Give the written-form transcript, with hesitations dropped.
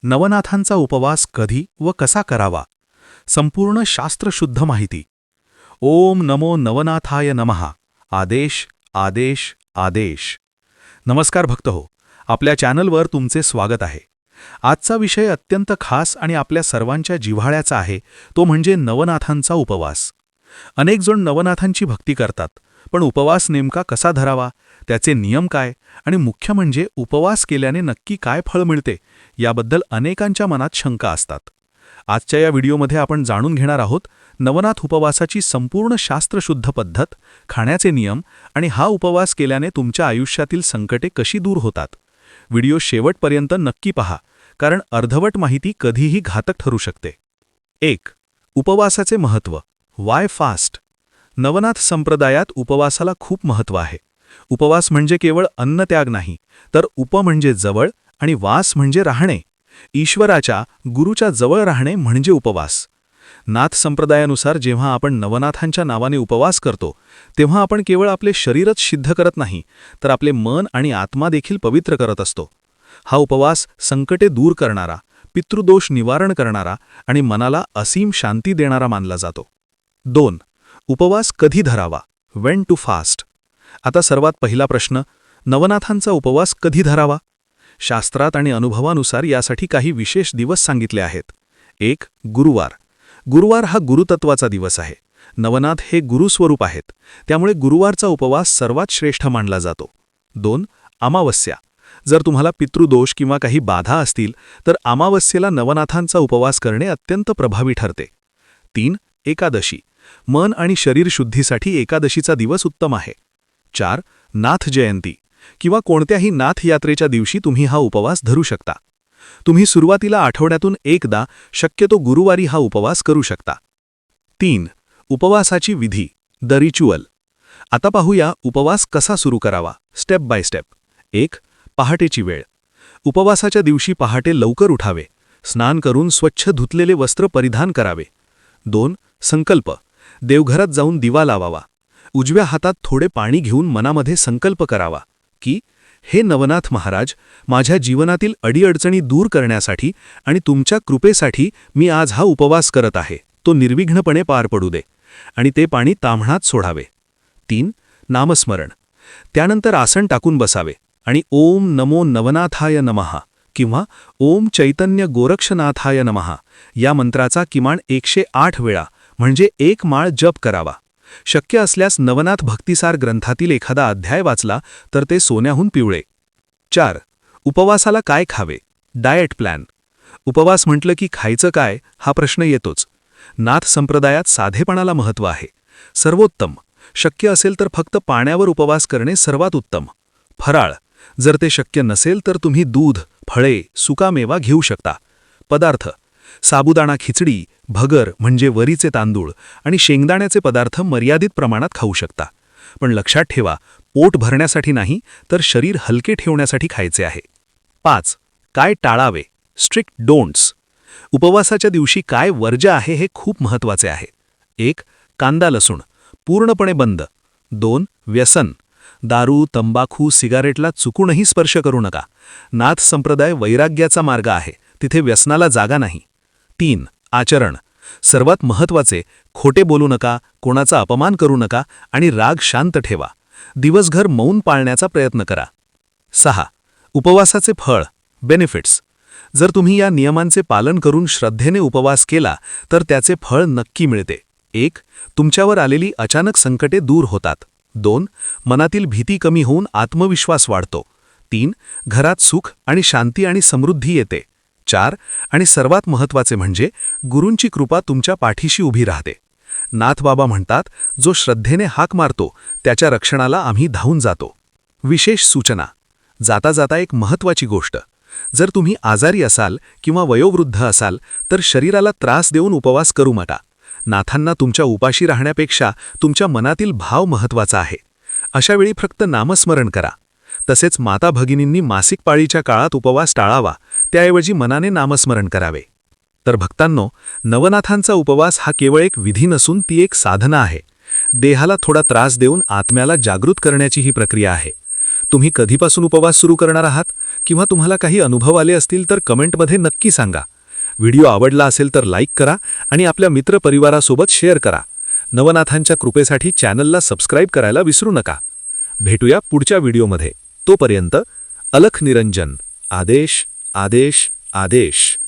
नवनाथांचा उपवास कधी व कसा करावा संपूर्ण शास्त्रशुद्ध माहिती. ओम नमो नवनाथाय नमः. आदेश आदेश आदेश. नमस्कार भक्तहो, आपल्या चॅनलवर तुमचे स्वागत आहे. आजचा विषय अत्यंत खास आणि आपल्या सर्वांच्या जिव्हाळ्याचा आहे, तो म्हणजे नवनाथांचा उपवास. अनेक जण नवनाथांची भक्ती करतात, पण उपवास नेमका कसा धरावा, त्याचे नियम काय आणि मुख्य म्हणजे उपवास केल्याने नक्की काय फळ मिळते याबद्दल अनेकांच्या मनात शंका असतात. आजच्या या व्हिडिओमध्ये आपण जाणून घेणार आहोत नवनाथ उपवासाची संपूर्ण शास्त्रशुद्ध पद्धत, खाण्याचे नियम आणि हा उपवास केल्याने तुमच्या आयुष्यातील संकटे कशी दूर होतात. व्हिडिओ शेवटपर्यंत नक्की पहा, कारण अर्धवट माहिती कधीही घातक ठरू शकते. 1. उपवासाचे महत्त्व. Y fast. नवनाथ संप्रदायात उपवासाला खूप महत्त्व आहे. उपवास म्हणजे केवळ अन्नत्याग नाही, तर उप म्हणजे जवळ आणि वास म्हणजे राहणे. ईश्वराच्या, गुरूच्या जवळ राहणे म्हणजे उपवास. नाथ संप्रदायानुसार जेव्हा आपण नवनाथांच्या नावाने उपवास करतो, तेव्हा आपण केवळ आपले शरीरच सिद्ध करत नाही, तर आपले मन आणि आत्मा देखील पवित्र करत असतो. हा उपवास संकटे दूर करणारा, पितृदोष निवारण करणारा आणि मनाला असीम शांती देणारा मानला जातो. 2. उपवास कधी धरावा. When to fast. आता सर्वात पहिला प्रश्न, नवनाथांचा उपवास कधी धरावा. शास्त्रात आणि अनुभवानुसार यासाठी काही विशेष दिवस सांगितले आहेत. 1. गुरुवार. गुरुवार हा गुरुतत्वाचा दिवस आहे. नवनाथ हे गुरुस्वरूप आहेत, त्यामुळे गुरुवारचा उपवास सर्वात श्रेष्ठ मानला जातो. 2. अमावस्या. जर तुम्हाला पितृदोष किंवा काही बाधा असतील, तर अमावस्येला नवनाथांचा उपवास करणे अत्यंत प्रभावी ठरते. 3. एकादशी. मन आणि शरीर शुद्धीसाठी एकादशीचा दिवस उत्तम आहे. 4. नाथ जयंती किंवा कोणत्याही नाथ यात्रेच्या दिवशी तुम्ही हा उपवास धरू शकता. तुम्ही सुरुवातीला आठवड्यातून एकदा, शक्यतो गुरुवारी हा उपवास करू शकता. 3. उपवासाची विधी. The ritual. आता पाहूया उपवास कसा सुरू करावा, स्टेप बाय स्टेप. 1. पहाटेची वेळ. उपवासाच्या दिवशी पहाटे लवकर उठावे. स्नान करून स्वच्छ धुतलेले वस्त्र परिधान करावे. 2. संकल्प. देवघरात जाऊन दिवा लावावा. उजव्या हातात थोडे पाणी घेऊन मनामध्ये संकल्प करावा की हे नवनाथ महाराज, माझ्या जीवनातील अडीअडचणी दूर करण्यासाठी आणि तुमच्या कृपेसाठी मी आज हा उपवास करत आहे, तो निर्विघ्नपणे पार पडू दे. आणि ते पाणी ताम्हणात सोडावे. 3. नामस्मरण. त्यानंतर आसन टाकून बसावे आणि ओम नमो नवनाथाय नमः किंवा ओम चैतन्य गोरक्षनाथाय नमः या मंत्राचा किमान 108 वेळा म्हणजे 1 माळ जप करावा. शक्य असल्यास नवनाथ भक्तिसार ग्रंथातील एखादा अध्याय वाचला तर ते सोन्याहून पिवळे. 4. उपवासाला काय खावे. Diet plan. उपवास म्हटलं की खायचं काय हा प्रश्न येतोच. नाथ संप्रदायात साधेपणाला महत्त्व आहे. सर्वोत्तम, शक्य असेल तर फक्त पाण्यावर उपवास करणे सर्वात उत्तम. फराळ. जर ते शक्य नसेल तर तुम्ही दूध, फळे, सुकामेवा घेऊ शकता. पदार्थ. साबुदाणा खिचडी, भगर म्हणजे वरीचे तांदूळ आणि शेंगदाण्याचे पदार्थ मर्यादित प्रमाणात खाऊ शकता. पण लक्षात ठेवा, पोट भरण्यासाठी नाही, तर शरीर हलके ठेवण्यासाठी खायचे आहे. 5. काय टाळावे. Strict don'ts. उपवासाच्या दिवशी काय वर्ज्य आहे हे खूप महत्त्वाचे आहे. 1. कांदा लसूण पूर्णपणे बंद. 2. व्यसन. दारू, तंबाखू, सिगारेटला चुकूनही स्पर्श करू नका. नाथ संप्रदाय वैराग्याचा मार्ग आहे, तिथे व्यसनाला जागा नाही. 3. आचरण. सर्वात महत्त्वाचे, खोटे बोलू नका, कोणाचा अपमान करू नका आणि राग शांत ठेवा. दिवसभर मौन पाळण्याचा प्रयत्न करा. 6. उपवासाचे फळ. बेनिफिट्स. जर तुम्ही या नियमांचे पालन करून श्रद्धेने उपवास केला तर त्याचे फळ नक्की मिळते. 1. तुमच्यावर आलेली अचानक संकटे दूर होतात. 2. मनातील भीती कमी होऊन आत्मविश्वास वाढतो. 3. घरात सुख आणि शांती आणि समृद्धी येते. 4. आणि सर्वात महत्त्वाचे म्हणजे गुरूंची कृपा तुमच्या पाठीशी उभी राहते. नाथबाबा म्हणतात, जो श्रद्धेने हाक मारतो त्याच्या रक्षणाला आम्ही धावून जातो. विशेष सूचना. जाता जाता एक महत्त्वाची गोष्ट, जर तुम्ही आजारी असाल किंवा वयोवृद्ध असाल तर शरीराला त्रास देऊन उपवास करू नका. नाथांना तुमच्या उपाशी राहण्यापेक्षा तुमच्या मनातील भाव महत्त्वाचा आहे. अशावेळी फक्त नामस्मरण करा. तसेच माता भगिनींनी मासिक पाळीच्या काळात उपवास टाळावा, त्याऐवजी मनाने नामस्मरण करावे. तर भक्तांनो, नवनाथांचा उपवास हा केवळ एक विधी नसून ती एक साधना आहे. देहाला थोडा त्रास देऊन आत्म्याला जागृत करण्याची ही प्रक्रिया आहे. तुम्ही कधीपासून उपवास सुरू करणार आहात किंवा तुम्हाला काही अनुभव आले असतील तर कमेंटमध्ये नक्की सांगा. व्हिडिओ आवडला असेल तर लाईक करा आणि आपल्या मित्रपरिवारासोबत शेअर करा. नवनाथांच्या कृपेसाठी चॅनलला सबस्क्राईब करायला विसरू नका. भेटूया पुढच्या व्हिडिओमध्ये. तोपर्यंत अलख निरंजन. आदेश आदेश आदेश.